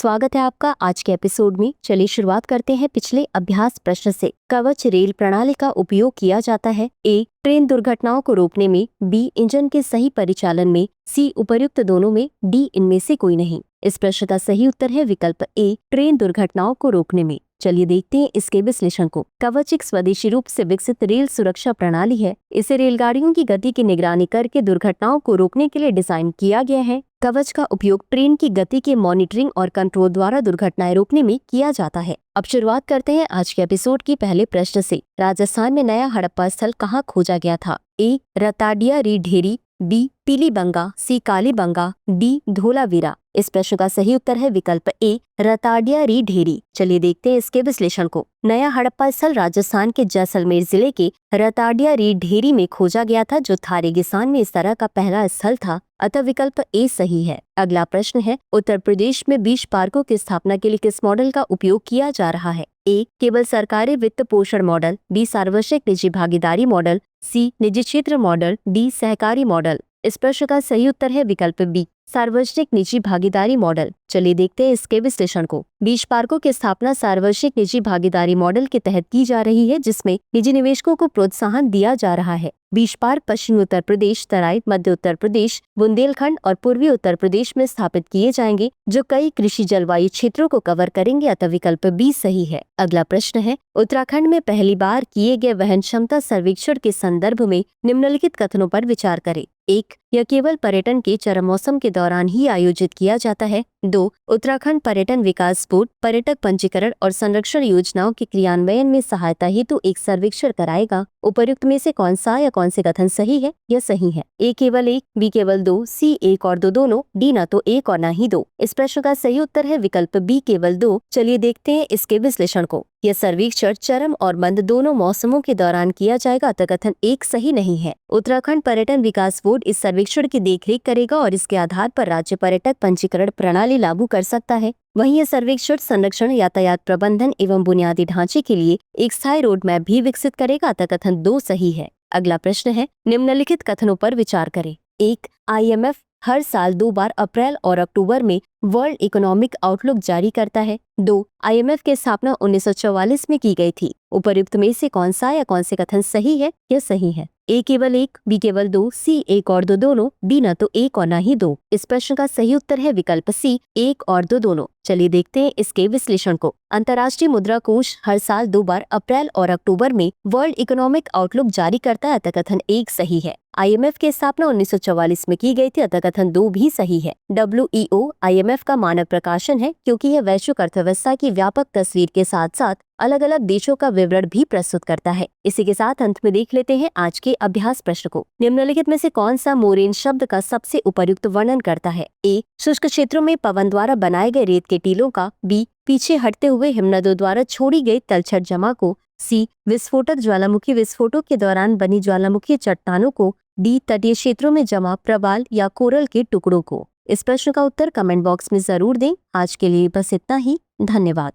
स्वागत है आपका आज के एपिसोड में। चलिए शुरुआत करते हैं पिछले अभ्यास प्रश्न से। कवच रेल प्रणाली का उपयोग किया जाता है। ए, ट्रेन दुर्घटनाओं को रोकने में, बी, इंजन के सही परिचालन में, सी, उपर्युक्त दोनों में, डी, इनमें से कोई नहीं। इस प्रश्न का सही उत्तर है विकल्प ए, ट्रेन दुर्घटनाओं को रोकने में। चलिए देखते हैं इसके विश्लेषण को। कवच एक स्वदेशी रूप से विकसित रेल सुरक्षा प्रणाली है। इसे रेलगाड़ियों की गति की निगरानी करके दुर्घटनाओं को रोकने के लिए डिजाइन किया गया है। कवच का उपयोग ट्रेन की गति के मॉनिटरिंग और कंट्रोल द्वारा दुर्घटनाएं रोकने में किया जाता है। अब शुरुआत करते हैं आज के एपिसोड की पहले प्रश्न से। राजस्थान में नया हड़प्पा स्थल कहाँ खोजा गया था? ए, रताडिया री ढेरी, बी, पीलीबंगा, सी, कालीबंगा, डी, धोलावीरा। इस प्रश्न का सही उत्तर है विकल्प ए, रताडिया री ढेरी। चलिए देखते हैं इसके विश्लेषण को। नया हड़प्पा स्थल राजस्थान के जैसलमेर जिले के रताडिया री ढेरी में खोजा गया था, जो था रेगिस्तान में इस तरह का पहला स्थल था। अतः विकल्प ए सही है। अगला प्रश्न है, उत्तर प्रदेश में बीज पार्कों की स्थापना के लिए किस मॉडल का उपयोग किया जा रहा है? ए, केवल सरकारी वित्त पोषण मॉडल, बी, सार्वजनिक निजी भागीदारी मॉडल, सी, निजी क्षेत्र मॉडल, डी, सहकारी मॉडल। इस प्रश्न का सही उत्तर है विकल्प बी, सार्वजनिक निजी भागीदारी मॉडल। चलिए देखते हैं इसके विश्लेषण को। बीज पार्कों की स्थापना सार्वजनिक निजी भागीदारी मॉडल के तहत की जा रही है, जिसमें निजी निवेशकों को प्रोत्साहन दिया जा रहा है। बीज पार्क पश्चिमी उत्तर प्रदेश, तराई, मध्य उत्तर प्रदेश, बुंदेलखंड और पूर्वी उत्तर प्रदेश में स्थापित किए जाएंगे, जो कई कृषि जलवायु क्षेत्रों को कवर करेंगे। अतः विकल्प बी सही है। अगला प्रश्न है, उत्तराखंड में पहली बार किए गए वहन क्षमता सर्वेक्षण के संदर्भ में निम्नलिखित कथनों पर विचार करें। एक, यह केवल पर्यटन के चरम मौसम के दौरान ही आयोजित किया जाता है। 2, उत्तराखंड पर्यटन विकास बोर्ड पर्यटक पंजीकरण और संरक्षण योजनाओं के क्रियान्वयन में सहायता हेतु एक सर्वेक्षण कराएगा। उपर्युक्त में से कौन सा या कौन से कथन सही है? यह सही है। ए केवल 1, बी केवल 2, सी 1 और 2 दोनों, डी ना तो 1 और ना ही 2। इस प्रश्न का सही उत्तर है विकल्प बी केवल 2। चलिए देखते हैं इसके विश्लेषण को। यह सर्वेक्षण चरम और मंद दोनों मौसमों के दौरान किया जाएगा। अतः कथन 1 सही नहीं है। उत्तराखंड पर्यटन विकास बोर्ड इस सर्वेक्षण की देखरेख करेगा और इसके आधार पर राज्य पर्यटक पंजीकरण प्रणाली लागू कर सकता है। वहीं यह सर्वेक्षण संरक्षण, यातायात प्रबंधन एवं बुनियादी ढांचे के लिए एक स्थायी रोड मैप भी विकसित करेगा। अतः कथन 2 सही है। अगला प्रश्न है, निम्नलिखित कथनों पर विचार करें। 1, IMF हर साल 2 बार अप्रैल और अक्टूबर में वर्ल्ड इकोनॉमिक आउटलुक जारी करता है। 2, IMF की स्थापना 1944 में की गई थी। उपर्युक्त में से कौन सा या कौन से कथन सही है? यह सही है। ए केवल 1, बी केवल 2, सी 1 और 2 दोनों, डी ना तो 1 और ना ही 2। इस प्रश्न का सही उत्तर है विकल्प सी, 1 और 2 दोनों। चलिए देखते हैं इसके विश्लेषण को। अंतर्राष्ट्रीय मुद्रा कोष हर साल 2 बार अप्रैल और अक्टूबर में वर्ल्ड इकोनॉमिक आउटलुक जारी करता है। अतः कथन 1 सही है। IMF की स्थापना 1944 में की गई थी। अतः कथन 2 भी सही है। WEO IMF का मानक प्रकाशन है, क्योंकि यह वैश्विक अर्थव्यवस्था की व्यापक तस्वीर के साथ साथ अलग अलग देशों का विवरण भी प्रस्तुत करता है। इसी के साथ अंत में देख लेते हैं आज के अभ्यास प्रश्न को। निम्नलिखित में से कौन सा मोरेन शब्द का सबसे उपयुक्त वर्णन करता है? ए, शुष्क क्षेत्रों में पवन द्वारा बनाए गए रेत के टीलों का। बी, पीछे हटते हुए हिमनदों द्वारा छोड़ी गई तलछट जमा को। सी, विस्फोटक ज्वालामुखी विस्फोटों के दौरान बनी ज्वालामुखी चट्टानों को। डी, तटीय क्षेत्रों में जमा प्रवाल या कोरल के टुकड़ों को। इस प्रश्न का उत्तर कमेंट बॉक्स में जरूर दें। आज के लिए बस इतना ही। धन्यवाद।